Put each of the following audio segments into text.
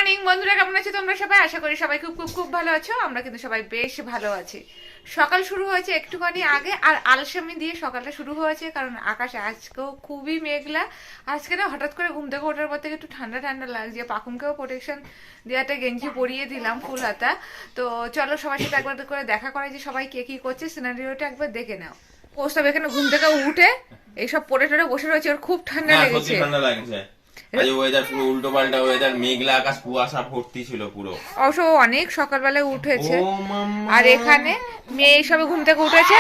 Morning বন্ধুরা, কেমন আছো তোমরা সবাই? আশা করি সবাই খুব খুব খুব ভালো আছো। আমরা কিন্তু সবাই বেশ ভালো আছি। সকাল শুরু হয়েছে একটুখানি আগে, আর আলসেমি দিয়ে সকালটা শুরু হয়েছে, কারণ আকাশ আজকেও খুবই মেঘলা। আজকে না হঠাৎ করে ঘুম থেকে ওঠার পর থেকে একটু ঠান্ডা ঠান্ডা লাগছে। পাখুমকেও প্রোটেকশন দিয়ে একটা গেঞ্জি পরিয়ে দিলাম ফুল হাতা। তো চলো সবার সাথে একবার করে দেখা করে যে সবাই কে কি করছে, সিনারিওটা একবার দেখে নাও। কৌস্তব এখানে ঘুম থেকে উঠে এইসব পরে টরে বসে রয়েছে, ওর খুব ঠান্ডা লেগেছে। ঠান্ডা লাগছে। আজ ওয়েদার পুরো উল্টো পাল্টা ওয়েদার, মেঘলা আকাশ, কুয়াশা ভর্তি ছিল পুরো। অবশ্য অনেক সকালবেলায় উঠেছে। আর এখানে মেয়ে সবে ঘুম থেকে উঠেছে।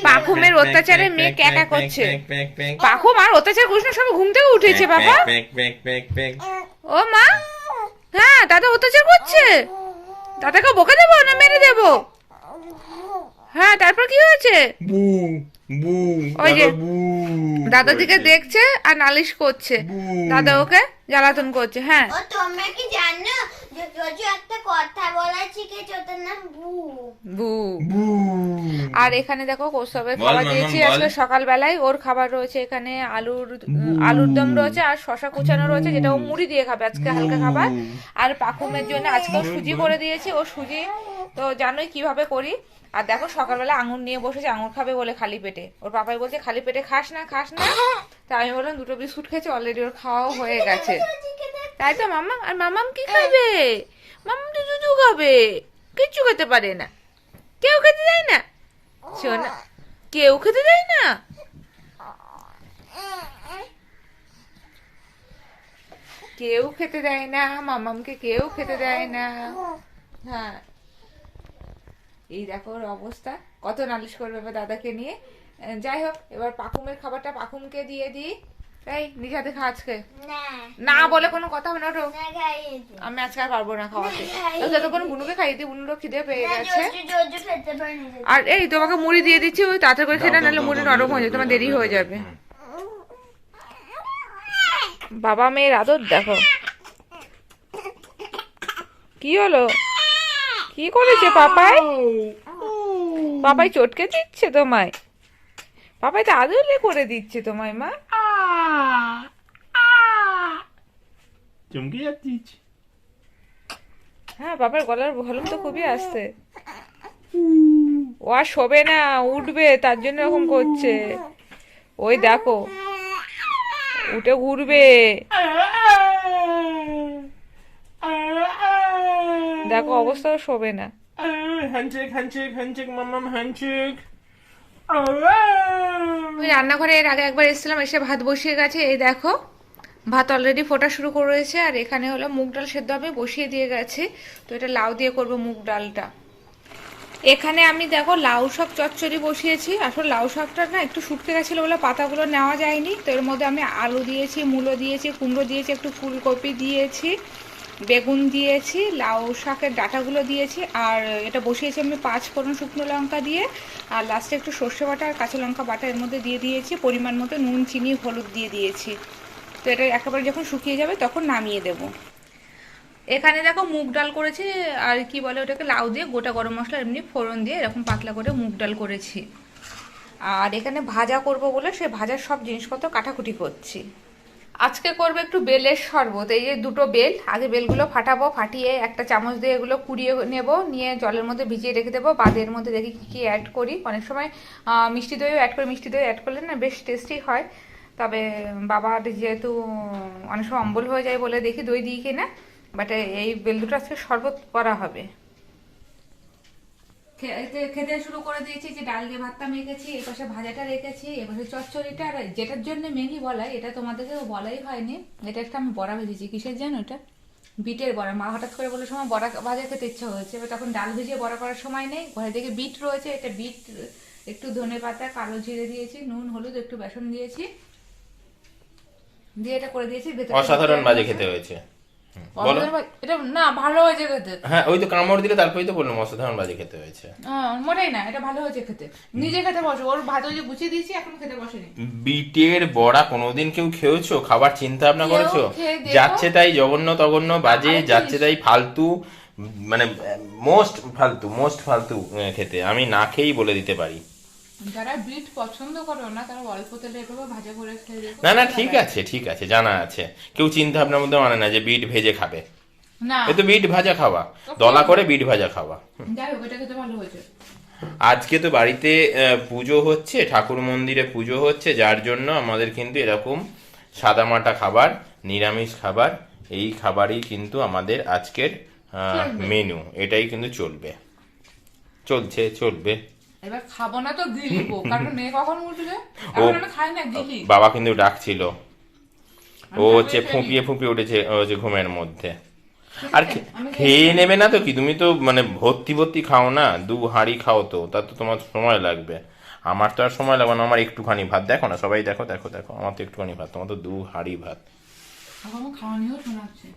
পাখুমের অত্যাচারে মেয়ে ক্যাকা করছে। পাখুম আর অত্যাচার করিস না, সবে ঘুম থেকে উঠেছে বাবা। ও মা, হ্যাঁ দাদা অত্যাচার করছে। দাদাকে বকে দেবো না মেরে দেবো? হ্যাঁ তারপর কি হয়েছে? ওই যে দাদার দিকে দেখছে আর নালিশ করছে, দাদা ওকে জ্বালাতন করছে। হ্যাঁ ও তোমরা কি জানো যে রোজু একটা কথা বলা শিখেছে, ওটার নাম বু। বু। আর এখানে দেখো কৌস্তবের খাবার দিয়েছি আজকে সকালবেলায়। ওর খাবার রয়েছে এখানে আলুর দম রয়েছে আর শশা কুচানো রয়েছে, যেটা ও মুড়ি দিয়ে খাবে আজকে, হালকা খাবার। আর পাখুমের জন্য আজকে সুজি করে দিয়েছি। ও সুজি তো জানোই কিভাবে করি। আর দেখো সকালবেলা আঙুর নিয়ে বসেছে, আঙুর খাবে বলে খালি পেটে। ওর পাপাই বলছে খালি পেটে খাস না খাস না। তা আমি বললাম দুটো বিস্কুট খেয়েছে, অলরেডি ওর খাওয়াও হয়ে গেছে। তাই তো মাম্মা? আর মাম্মাম কি খাবে? মাম্মাম তো দুধু খাবে, কিচ্ছু খেতে পারে না। কেউ খেতে দেয় না, শোনা, কেউ খেতে দেয় না। কেউ খেতে দেয় না মাম্মামকে, কেউ খেতে দেয় না। হ্যাঁ এই দেখো ওর অবস্থা, কত নালিশ করবে এবার দাদাকে নিয়ে। যাই হোক, এবার পাখুমের খাবারটা পাখুমকে দিয়ে দিই। এই নিজে হাতে খা আজকে। না বলে কোনো কথা হবে না। ওঠো, আমি আজকে আর পারবো না খাওয়াতে। যতক্ষণ বুনুকে খাইয়ে দিই, বুনুরও খিদে পেয়ে গেছে। আর এই তোমাকে মুড়ি দিয়ে দিচ্ছি, ওই তাড়াতাড়ি করে খেতে, নাহলে মুড়ি নরম হয়ে যাবে, তোমার দেরি হয়ে যাবে। বাবা মেয়ের আদর দেখো। কি হলো? কি করেছে পাপাই? পাপাই চটকে দিচ্ছে তোমায়? পাপাই তো আদলে করে দিচ্ছে তোমায় মা। চমকে যাচ্ছিস। হ্যাঁ বাবার গলার ভলিউম তো খুবই আসছে। ও আর শোবে না, উঠবে, তার জন্য এরকম করছে। ওই দেখো উঠে ঘুরবে। দেখো অবস্থা, শোবে না। হ্যান্ডশেক হ্যান্ডশেক হ্যান্ডশেক মাম্মাম হ্যান্ডশেক। ওই রান্নাঘরে এর আগে একবার এসেছিলাম, এসে ভাত বসিয়ে গেছে। এই দেখো ভাত অলরেডি ফোটা শুরু করেছে। আর এখানে হলো মুগ ডাল সেদ্ধ আমি বসিয়ে দিয়ে গেছি। তো এটা লাউ দিয়ে করবো মুগ ডালটা। এখানে আমি দেখো লাউ শাক চচ্চড়ি বসিয়েছি। আসলে লাউ শাকটা না একটু শুটকে গেছিলো বলে পাতাগুলো নেওয়া যায়নি। তো এর মধ্যে আমি আলু দিয়েছি, মূলো দিয়েছি, কুমড়ো দিয়েছি, একটু ফুলকপি দিয়েছি, বেগুন দিয়েছি, লাউ শাকের ডাঁটাগুলো দিয়েছি। আর এটা বসিয়েছি আমি 5 ফোড়ন শুকনো লঙ্কা দিয়ে। আর লাস্টে একটু সর্ষে বাটা আর কাঁচা লঙ্কা বাটা এর মধ্যে দিয়ে দিয়েছি। পরিমাণ মতো নুন, চিনি, হলুদ দিয়ে দিয়েছি। তো এটা একেবারে যখন শুকিয়ে যাবে তখন নামিয়ে দেব। এখানে দেখো মুগ ডাল করেছি, আর কি বলে ওটাকে, লাউ দিয়ে, গোটা গরম মশলা এমনি ফোড়ন দিয়ে এরকম পাতলা করে মুগ ডাল করেছি। আর এখানে ভাজা করব বলে সে ভাজার সব জিনিসপত্র কাটাকুটি করছি। আজকে করবো একটু বেলের শরবত। এই যে দুটো বেল, আগে বেলগুলো ফাটাবো, ফাটিয়ে একটা চামচ দিয়ে এগুলো কুড়িয়ে নেব, নিয়ে জলের মধ্যে ভিজিয়ে রেখে দেবো। বাদের মধ্যে দেখি কী কী অ্যাড করি। অনেক সময় মিষ্টি দইও অ্যাড করি, মিষ্টি দই অ্যাড করলে না বেশ টেস্টি হয়। তবে বাবার যেহেতু অনেক সময় অম্বল হয়ে যায় বলে দেখি দই দিই কিনা, বাট এই বেল দুটো আজকে শরবত করা হবে। খেতে শুরু করে দিয়েছি। যে ডাল দিয়ে ভাতটা মেখেছি, এই পাশে ভাজাটা রেখেছি, এপাশে চচ্চড়িটা। আর যেটার জন্য মেনলি বলাই, এটা তোমাদেরকে বলাই হয়নি, এটা একটা আমি বড়া ভেজেছি। কিসের জানো? এটা বিটের বড়া। মা হঠাৎ করে বলে সময় বড়া ভাজা খেতে ইচ্ছা হয়েছে, এবার তখন ডাল ভিজিয়ে বড়া করার সময় নেই। ঘরে দেখে বিট রয়েছে, এটা বিট, একটু ধনে পাতা, কালো জিরে দিয়েছি, নুন, হলুদ, একটু বেসন দিয়েছি, দিয়ে এটা করে দিয়েছি। অসাধারণ বাজে খেতে হয়েছে। এটা না ভালো হয়েছে খেতে। হ্যাঁ ওই তো কামড় দিলে, তারপরেই তো বললাম অসাধারণ বাজে খেতে হয়েছে। মোটেই না, এটা ভালো হয়েছে খেতে। নিজে খেতে বসে, ওর ভাত ওই যে গুছিয়ে দিয়েছি, এখন খেতে বসেনি। বিটের বড়া কোনোদিন কেউ খেয়েছো? খাবার চিন্তা ভাবনা করেছো? যাচ্ছে তাই জঘন্য তগন্য বাজে, যাচ্ছে তাই ফালতু, মানে মোস্ট ফালতু খেতে। আমি না খেয়েই বলে দিতে পারি। যারা বিট পছন্দ করো না তারা অল্প তেলে এভাবে ভাজা করে খেয়ে দেখো। না না, ঠিক আছে, জানা আছে। কেউ চিন্তা ভাবনার মধ্যে মানে না যে বিট ভেজে খাবে। না এ তো বিট ভাজা খাওয়া, দলা করে বিট ভাজা খাওয়া। যাই হোক, এটা খেতে ভালো হয়েছে। আজকে তো বাড়িতে পুজো হচ্ছে, ঠাকুর মন্দিরে পুজো হচ্ছে, যার জন্য আমাদের কিন্তু এরকম সাদামাটা খাবার, নিরামিষ খাবার, এই খাবারই কিন্তু আমাদের আজকের মেনু। এটাই কিন্তু চলবে। এবার খাবো না তো গিলিবো, কারণ মেয়ে কখন উঠবে, ও এখন আমি খাই না গিলি। বাবা কিন্তু ডাকছিল, ও হচ্ছে আমি ফুঁপিয়ে উঠেছে ঘুমের মধ্যে। ঠিক আর আছে, আমি খেয়ে নেবে না তো কি, তুমি তো মানে ভর্তি খাও না, 2 হাঁড়ি খাও তো, তার তো তোমার সময় লাগবে। আমার তো আর সময় লাগবে না, আমার একটুখানি ভাত, দেখো না সবাই, দেখো আমার তো একটুখানি ভাত, তোমার তো 2 হাঁড়ি ভাত। এখন খাওয়া নিয়েও শোনাচ্ছে।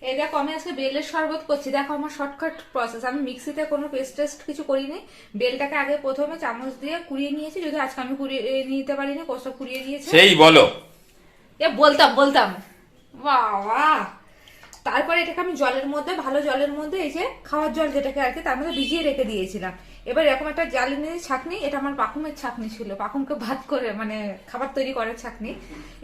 এই দেখো, আমি আজকে বেলের শরবত করছি। দেখো আমার শর্টকাট প্রসেস, আমি মিক্সিতে কোনো পেস্ট কিছু করিনি। বেলটাকে আগে প্রথমে চামচ দিয়ে কুড়িয়ে নিয়েছি, যদি আজকে আমি কুড়িয়ে নিতে পারিনি, কোষটা কুড়িয়ে নিয়েছে। সেই বলো, এ বলতাম বাবা। তারপরে এটাকে আমি জলের মধ্যে, ভালো জলের মধ্যে, এই যে খাওয়ার জল যেটাকে আর কি, তার মধ্যে ভিজিয়ে রেখে দিয়েছিলাম। এবার এরকম একটা জালি নিয়ে ছাঁকনি, এটা আমার পাকুমের ছাঁকনি ছিল, পাকুমকে ভাত করে মানে খাবার তৈরি করার ছাঁকনি।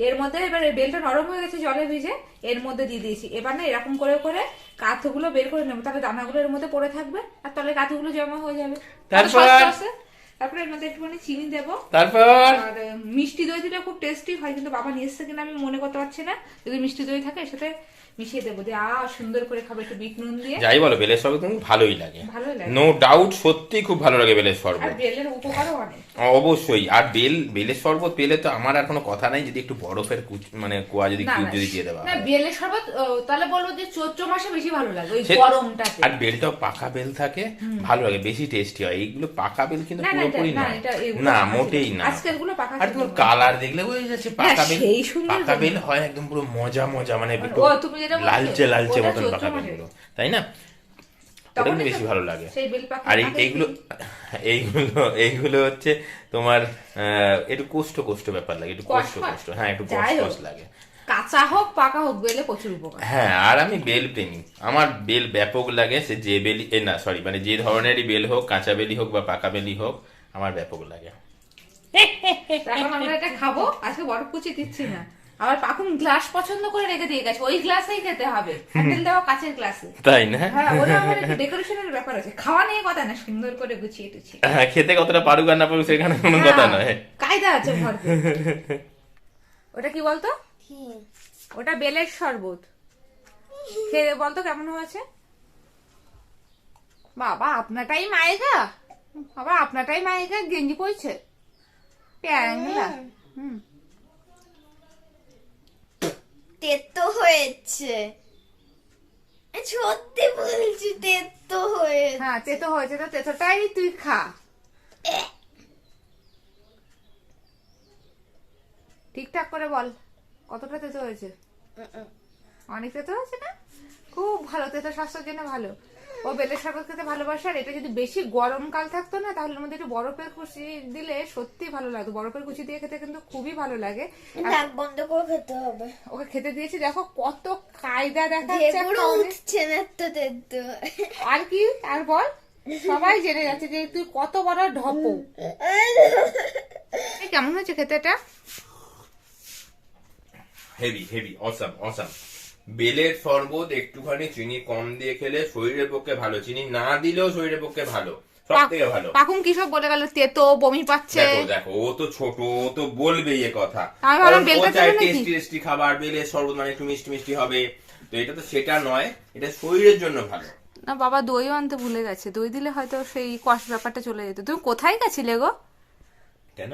এর মধ্যে এবার বেলটা নরম হয়ে গেছে জলে ভিজে, এর মধ্যে দিয়ে দিয়েছি। এবার না এরকম করে করে কাঠগুলো বের করে নেবো, তাহলে দানাগুলো এর মধ্যে পড়ে থাকবে আর তলে কাঠগুলো জমা হয়ে যাবে। তারপরে এর মধ্যে একটুখানি চিনি দেবো, তারপর আর মিষ্টি দই দিলে খুব টেস্টি হয়, কিন্তু বাবা নিয়ে এসছে কিনা আমি মনে করতে পারছি না। যদি মিষ্টি দই থাকে এর সাথে মিশিয়ে দেবো, দিয়ে সুন্দর করে খাবো একটু বিট নুন দিয়ে। যাই বলো, বেলের শরবত কিন্তু ভালোই লাগে, নো ডাউট, সত্যি খুব ভালো লাগে বেলের আর শরবত। বেলের উপকারও অনেক। অবশ্যই। আর বেলের শরবত পেলে তো আমার আর কোনো কথা নাই, যদি একটু বরফের মানে কোয়া যদি না, কিউব না, যদি দিয়ে দেওয়া না হয়। বেলের শরবত তাহলে বলবো যে চৈত্র মাসে বেশি ভালো লাগে, ওই সে- গরমটাতে। আর বেলটাও পাকা বেল থাকে, ভালো লাগে, বেশি টেস্টি হয়। এইগুলো পাকা বেল কিন্তু না, না, পুরোপুরি না, না, এটা এগুলো না পাকা মোটেই ছিল। না। আজকের গুলো পাকা আর ছিল। তোমার কালার দেখলে বোঝা যাচ্ছে পাকা বেল, সেই সুন্দর পাকা বেল। বেল হয় একদম পুরো মজা মানে একটু ও, তুমি যেটা বলছো, লালচে ওটা মতন চৈত্র পাকা মাসে। বেলগুলো, তাই না? ওটা তখনই কিন্তু তো বেশি ভালো লাগে। সেই বেল পাকা আর পাকা এইগুলো হচ্ছে তোমার একটু কোষ্ঠ ব্যাপার লাগে, একটু কোষ্ঠ, হ্যাঁ একটু যাই হোক, কষ্ট লাগে। কাঁচা হোক পাকা হোক বেলে প্রচুর উপকার। হ্যাঁ, আর আমি বেল প্রেমী, আমার বেল ব্যাপক লাগে। সে যে বেলি না সরি মানে যে ধরনেরই বেল হোক, কাঁচা বেলি হোক বা পাকা বেলি হোক, আমার ব্যাপক লাগে। এখন আমরা এটা খাবো, আজকে বরফ কুচি দিচ্ছি না। আবার পাকুন গ্লাস পছন্দ করে রেখে দিয়ে গেছে, ওই গ্লাসেই খেতে হবে, হ্যান্ডেল দেওয়া কাঁচের গ্লাসে। তাই না? হ্যাঁ, ওরা আমার একটু ডেকোরেশনের ব্যাপার আছে, খাওয়া নিয়ে কথা না, সুন্দর করে গুছিয়ে টুছিয়ে। হ্যাঁ, খেতে কতটা পারুক আর না পারুক সেখানে কোনো কথা নয়। কায়দা আছে ভরপুর। ওটা কি বলতো? ওটা বেলের শরবত। খেয়ে বলতো কেমন হয়েছে? বাবা আপনারটাই মায়েগা, বাবা আপনারটাই মায়েগা গেঞ্জি পড়ছে প্যাংলা। তেতো হয়েছে, সত্যি বলছি, তেতো হয়েছে। হ্যাঁ, তেতো হয়েছে, তো তেতোটাই তুই খা। ঠিকঠাক করে বল কতটা তেতো হয়েছে। অনেক তেতো হয়েছে না? খুব ভালো, তেতো স্বাস্থ্যের জন্য ভালো। ও বেলের শরবত খেতে ভালোবাসে। আর এটা যদি বেশি গরমকাল থাকতো না, তাহলে এর মধ্যে একটু বরফের কুচি দিলে সত্যি ভালো লাগতো। বরফের কুচি দিয়ে খেতে কিন্তু খুবই ভালো লাগে। নাক বন্ধ করে খেতে হবে। ওকে খেতে দিয়েছি, দেখো কত কায়দা দেখাচ্ছে। পুরো উঠছে না তো তেতো। আর কি আর বল, সবাই জেনে যাচ্ছে যে তুই কত বড় ঢপো। কেমন হয়েছে খেতে এটা? Heavy awesome. বেলের শরবত একটুখানি চিনি কম দিয়ে খেলে শরীরের পক্ষে ভালো, চিনি না দিলেও শরীরের পক্ষে ভালো, সব থেকে ভালো। পাকুম কি সব বলে গেল, তেতো বমি পাচ্ছে। দেখো ও তো ছোট, ও তো বলবেই এ কথা। আমি ভাবলাম কারণ ও বেলটা চায় দেবে নাকি? টেস্টি খাবার, বেলের শরবত মানে একটু মিষ্টি হবে। তো এটা তো সেটা নয়, এটা শরীরের জন্য ভালো। না বাবা, দইও আনতে ভুলে গেছে, দই দিলে হয়তো সেই কষ ব্যাপারটা চলে যেত। তুমি কোথায় গেছিলে গো? কেন?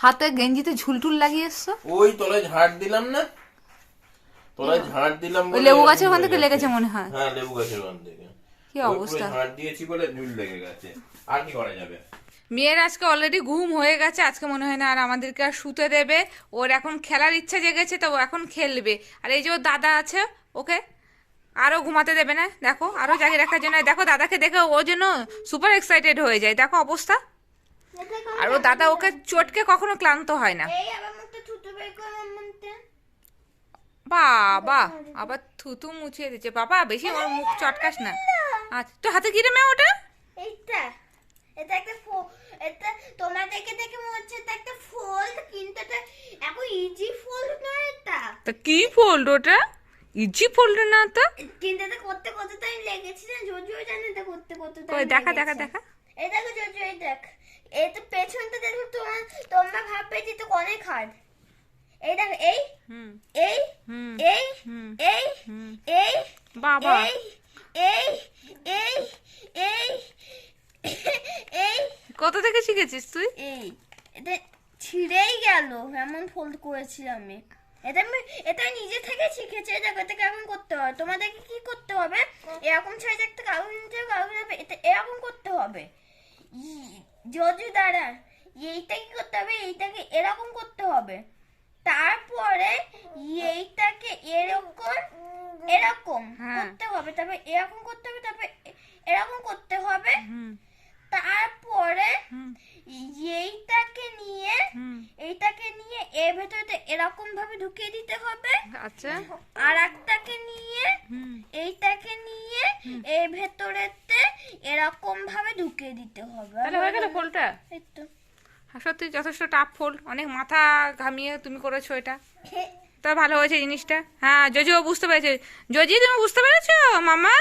হাতে গেঞ্জিতে ঝুলটুল লাগিয়ে এসছো? ওই তলায় ঝাড় দিলাম না, তলায় ঝাড় দিলাম ওই বলে লেবু গাছের ওখান ঝুল থেকে লেগে লেগেছে মনে হয়। হ্যাঁ, লেবু গাছের ওখান থেকে কি ওই অবস্থা! পুরো ঝাড় দিয়েছি বলে ঝুল লেগে গেছে, আর কি করা যাবে। মেয়ের আজকে অলরেডি ঘুম হয়ে গেছে, আজকে মনে হয় না আর আমাদেরকে আর শুতে দেবে। ওর এখন খেলার ইচ্ছা জেগেছে, তো ও এখন খেলবে। আর এই যে ওর দাদা আছে, ওকে আরো ঘুমাতে দেবে না, দেখো আরো জাগিয়ে রাখার জন্য। দেখো দাদাকে দেখে ও যেন সুপার এক্সাইটেড হয়ে যায়, দেখো অবস্থা। আর ও দাদা ওকে চটকে কখনো ক্লান্ত হয় না। এই আবার মুখটা থুতু বের করে মনতে। বাবা আবার থুতু মুছিয়ে দিচ্ছে। বাবা বেশি ওর মুখ চটকাস না। আচ্ছা, তো হাতে কি রে মেয়ে ওটা? এইটা, এটা একটা এটা তোমার দেখে দেখে মনে হচ্ছে এটা একটা ফোল্ড, কিন্তু এটা এখন ইজি ফোল্ড নয় এটা। তা কি ফোল্ড ওটা? ইজি ফোল্ড না তো? কিন্তু এটা করতে কত টাইম লেগেছে না, জোজো জানে এটা করতে কত কই টাইম দেখা দেখা দেখা। এই দেখো জোজো, এই দেখ, এই তো পেছনটা দেখো, তোমরা ভাববে যে তো অনেক হার্ড। এই দেখো, এই হুম এই হুম এই হুম এই হুম। এই বাবা এই এই এই এই এই কোথা থেকে শিখেছিস তুই? এই এটা ছিঁড়েই গেল, এমন ফোল্ড করেছি আমি। এটা নিজে থেকে শিখেছি। দেখো এটা কেমন করতে হয়, তোমাদেরকে কি করতে হবে, এরকম সাইজ একটা কাগজ নিতে হবে, কাগজ নেবে, এটা এরকম করতে হবে। জজু দাঁড়া, এইটা কি করতে হবে, এইটাকে এরকম করতে হবে, তারপরে এইটাকে এরকম এরকম হ্যাঁ। করতে হবে, তারপরে এরকম করতে হবে, তারপরে এরকম করতে হবে, হুম তারপরে হুম হুম। এইটাকে নিয়ে এর ভেতরে এরকম ভাবে ঢুকিয়ে দিতে হবে, আচ্ছা। আর একটাকে নিয়ে হুম। এইটাকে নিয়ে এর ভেতরেতে এরকম ভাবে ঢুকিয়ে দিতে হবে। তাহলে হয়ে গেল ফোল্ডটা? এই তো। সত্যি যথেষ্ট টাফ ফোল্ড, অনেক মাথা ঘামিয়ে তুমি করেছো এটা। তা ভালো হয়েছে জিনিসটা। হ্যাঁ জজিও বুঝতে পেরেছে। জজি তুমি বুঝতে পেরেছো মামা?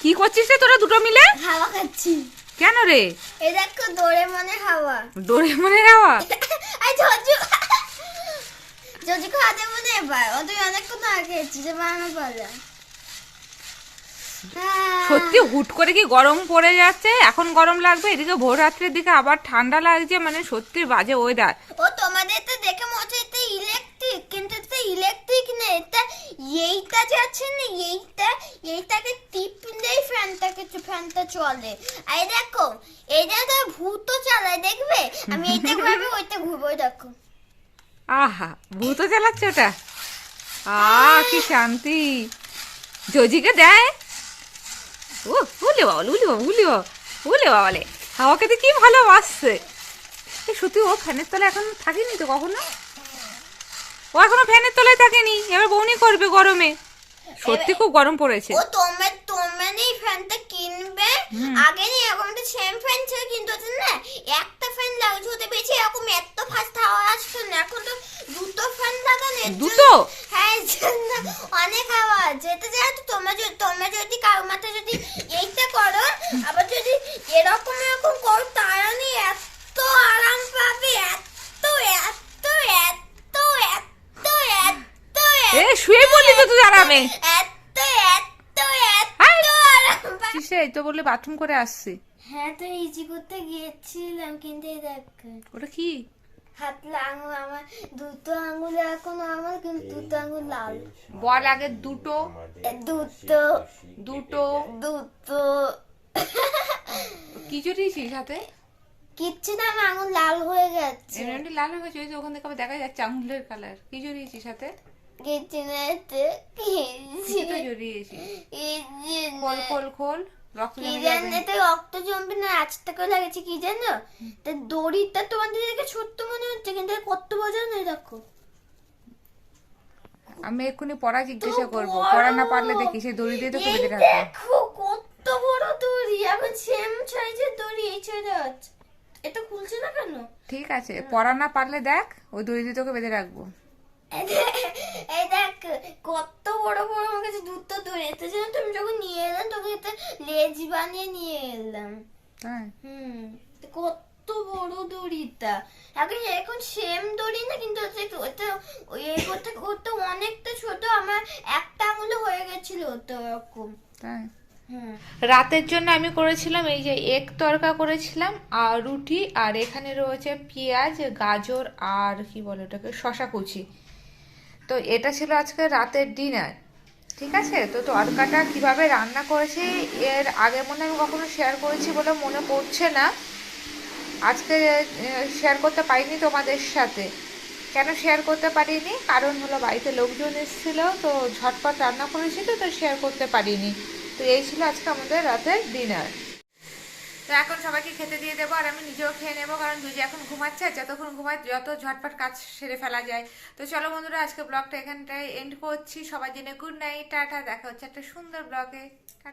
কি করছিস রে তোরা দুটো মিলে? হাওয়া খাচ্ছি। কেন রে? এই দেখো ডোরেমনের হাওয়া। ডোরেমনের হাওয়া? এই জজু, জজু খাওয়া দেবো না এবার, ও তুই অনেকক্ষণ আগে খেয়েছি, যে বানানো পারলে। সত্যি হুট করে কি গরম পড়ে যাচ্ছে, এখন গরম লাগবে, এদিকে ভোর রাত্রের দিকে আবার ঠান্ডা লাগছে, মানে সত্যি বাজে ওয়েদার। ও তোমাদের তো দেখে মনে হচ্ছে এটা ইলেকট্রিক, কিন্তু এটা ইলেকট্রিক না, এটা এইটা যাচ্ছে না, এইটাকে টিপলেই ফ্যানটা চলে। আর এই দেখো, এইটা তো ভূত চালায়, দেখবে আমি এইটা ঘুরবে ওইটা ঘুরবো, ওই দেখো। আহা ভূত চালাচ্ছে ওটা। কি শান্তি। জজিকে দেয়। ও উলে বাবা উলে বাবা উলে বাবা উলে বাবালে, হাওয়া খেতে কি ভালোবাসছে। সত্যি ও ফ্যানের তলায় এখন থাকেনি তো কখনো, ও এখনো ফ্যানের তলায় থাকেনি, এবার বউনি করবে গরমে। সত্যি খুব গরম পড়েছে। ও তোমরা এই ফ্যানটা কিনবে, আগে না এরকম একটা সেম ফ্যান ছিল, কিন্তু ওটা না একটা ফ্যান লাগছে, ওতে বেশি এরকম এত ফাস্ট হাওয়া আসতো না, এখন তো দুটো ফ্যান লাগানো। দুটো? হ্যাঁ, এর জন্য অনেক হাওয়া আছে। এটা জানো তো, তোমরা যদি কারো মাথায় যদি এইটা করো, আবার যদি এরকম করো, তারা নিয়ে এত আরাম পাবে, এত এত এত এত এত এ শুয়ে পড়লি তো তুই আরামে। এত এত এত হাই! আরাম পাবে। কিসে? এই তো বললে বাথরুম করে আসছি। হ্যাঁ, তো ইজি করতে গিয়েছিলাম, কিন্তু এই দেখ ওটা কি? হাত আঙুল, আমার দুটো আঙুল এখন, আমার কিন্তু দুটো আঙুল লাল। বল আগে দুটো। দুটো দুটো দুটো কি জড়িয়েছিস হাতে? কিচ্ছু না, আমার আঙুল লাল হয়ে গেছে। এমনি লাল হয়ে গেছে, ওই যে ওখান থেকে আবার দেখা যাচ্ছে আঙুলের কালার। কি জড়িয়েছিস হাতে? কিচ্ছু না, এতে কিছুটা জড়িয়েছিস। খোল খোল খোল, রক্ত কি জমে জানি যাবে। তো, রক্ত জমবে না, আজটা করে লাগেছে, কি জানো তো, দড়িটা তোমাদের দিকে ছোট্ট মনে হচ্ছে, কিন্তু কত বোঝা নেই, দেখো। আমি এক্ষুনি পড়া জিজ্ঞাসা করবো, বড়। পড়া না পারলে দেখি সেই দড়ি দিয়ে তো এই বেঁধে রাখবো। দেখো কত বড় দড়ি, এখন সেম সাইজের দড়ি, এই ছেড়ে যাচ্ছে, এটা খুলছে না কেন? ঠিক আছে, পড়া না পারলে দেখ, ওই দড়ি দিয়ে তোকে বেঁধে রাখবো। এই দেখ কত বড় বড়, আমার কাছে দুটো দড়ি, এতে যেন তুমি যখন নিয়ে এলাম তখন এটা লেজ বানিয়ে নিয়ে এলাম। হ্যাঁ তো কত বড় দড়িটা, এখন সেম দড়ি না, কিন্তু ওটা ওটা অনেকটা ছোট, আমার একটা আঙুলে হয়ে গেছিল তো এরকম। তাই। রাতের জন্য আমি করেছিলাম এই যে এগ তরকা করেছিলাম, আর রুটি, আর এখানে রয়েছে পেঁয়াজ, গাজর, আর কি বলে ওটাকে, শশা কুচি। তো এটা ছিল আজকে রাতের ডিনার। ঠিক আছে, তো তরকাটা কিভাবে রান্না করেছি এর আগে মনে হয় আমি কখনো শেয়ার করেছি বলে মনে পড়ছে না। আজকে শেয়ার করতে পারিনি তোমাদের সাথে। কেন শেয়ার করতে পারিনি? কারণ হলো বাড়িতে লোকজন এসেছিল, তো ঝটপট রান্না করেছি, তো শেয়ার করতে পারিনি। তো এই ছিল আজকে আমাদের রাতের ডিনার। তো এখন সবাইকে খেতে দিয়ে দেবো, আর আমি নিজেও খেয়ে নেবো, কারণ দুজি এখন ঘুমাচ্ছে, আর যতক্ষণ ঘুমায় যত ঝটপট কাজ সেরে ফেলা যায়। তো চলো বন্ধুরা, আজকে ব্লগটা এখানটায় এন্ড করছি। সবার জন্য গুড নাইট, টাটা, দেখা হচ্ছে একটা সুন্দর ব্লগে।